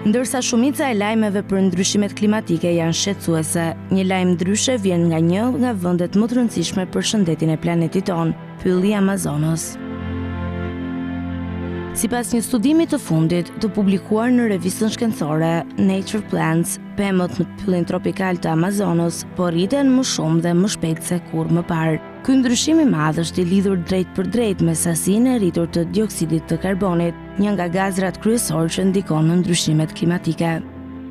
Ndërsa shumica e lajmeve për ndryshimet klimatike janë shqetësuese, një lajm ndryshe vjen nga një nga vendet më të rëndësishme për shëndetin e planetit tonë, pylli Amazonos. Sipas një studimi të fundit të publikuar në revistën shkencore Nature Plants, pemët në pyllin tropikal të Amazonos po rriten më shumë dhe më shpejt se kur më parë. Ky ndryshim i madh është i lidhur drejt për drejt me sasinë e rritur të dioksidit të karbonit, një nga gazrat kryesor që ndikon në ndryshimet klimatike.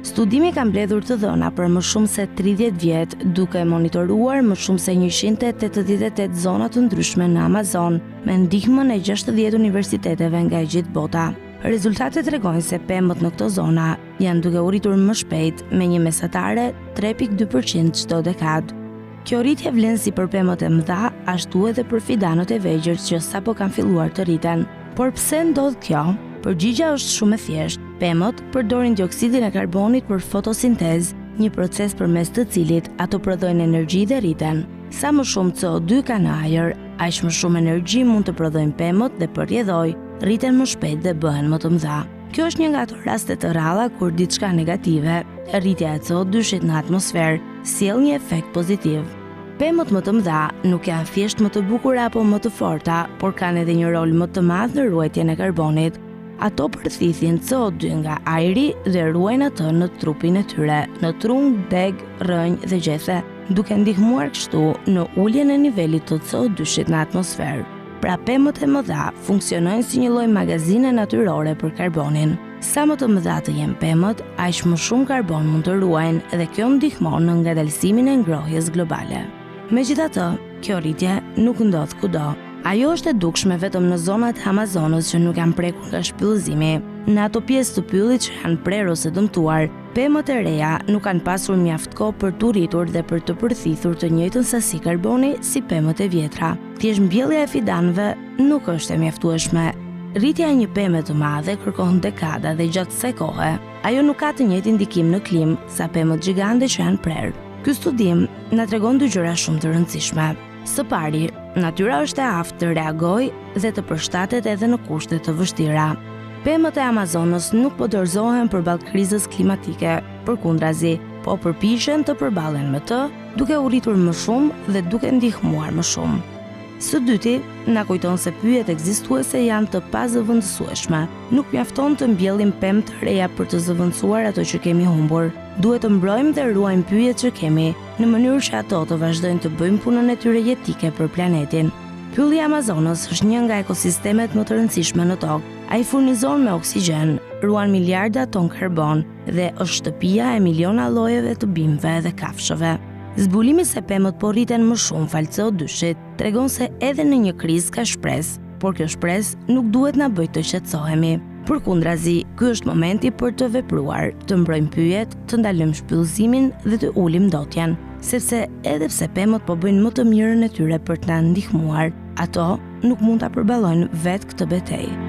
Studimi ka mbledhur të dhëna për më shumë se 30 vjet, duke monitoruar më shumë se 188 zona të ndryshme në Amazon, me ndihmën e 60 universiteteve nga e gjithë bota. Rezultatet tregojnë se pemët në këto zona janë duke u rritur më shpejt me një mesatare 3.2% çdo dekadë. Kjo rritje vlen si për pemët e mëdha, ashtu edhe për fidanët e vegjël që sapo kanë filluar të rriten. Por pse ndodh kjo? Përgjigjja është shumë e thjeshtë. Pemët përdorin dioksidin e karbonit për fotosintezë, një proces përmes të cilit ato prodhojnë energji dhe rriten. Sa më shumë CO2 ka në ajër, aq më shumë energji mund të prodhojnë pemët dhe përjedhoj, rriten më shpejt dhe bëhen më të mëdha. Kjo është një nga ato raste të rralla kur diçka negative, rritja e CO2-shit në atmosferë, sjell një efekt pozitiv. Pemët më të mëdha nuk janë thjesht më të bukura apo më të forta, por kanë edhe një rol më të madh në ruajtjen e karbonit. Ato përthithin CO2 nga ajri dhe ruajnë atë në trupin e tyre, në trunë, deg, rrënjë dhe gjethe, duke ndihmuar kështu në uljen e nivelit të CO2-shit në atmosferë. Pra pemët e mëdha funksionojnë si një lloj magazine natyrore për karbonin. Sa më të mëdha të jenë pemët, aq më shumë karbon mund të ruajnë dhe kjo ndihmon në ngadalësimin e ngrohjes globale. Megjithatë, kjo rritje nuk ndodh kudo. Ajo është e dukshme vetëm në zonat e Amazonos që nuk janë prekur nga shpyllëzimi. Në ato pjesë të pyllit që janë prerë ose dëmtuar, pemët e reja nuk kanë pasur mjaft kohë për të rritur dhe për të përthithur të njëjtën sasi karboni si pemët e vjetra. Thjesht mbjellja e fidanëve nuk është e mjaftueshme. Rritja e një peme të madhe kërkon dekada dhe gjatë kësaj kohe, ajo nuk ka të njëjtin ndikim në klim sa pemët gjigande që janë prerë. Ky studim na tregon dy gjëra shumë të rëndësishme. Së pari, natyra është e aftë të reagojë dhe të përshtatet edhe në kushte të vështira. Pemët e Amazonos nuk po dorëzohen përballë krizës klimatike, përkundrazi, po përpiqen të përballen me të, duke u rritur më shumë dhe duke ndihmuar më shumë. Së dyti, na kujton se pyjet ekzistuese janë të pazëvendësueshme. Nuk mjafton të mbjellim pemë të reja për të zëvendësuar ato që kemi humbur. Duhet të mbrojmë dhe ruajmë pyjet që kemi, në mënyrë që ato të vazhdojnë të bëjmë punën e tyre jetike për planetin. Pylli Amazonos është një nga ekosistemet më të rëndësishme në tokë. Ai furnizon me oksigjen, ruan miliarda ton karbon dhe është shtëpia e miliona llojeve të bimëve dhe kafshëve. Zbulimi se pemët po rriten më shumë falë CO2-shit tregon se edhe në një krizë ka shpresë, por kjo shpresë nuk duhet na bëjë të qetësohemi. Përkundrazi, ky është momenti për të vepruar, të mbrojmë pyjet, të ndalojmë shpyllëzimin dhe të ulim ndotjen, sepse edhe pse pemët po bëjnë më të mirën e tyre për të na ndihmuar, ato nuk mund ta përballojnë vetë këtë betejë.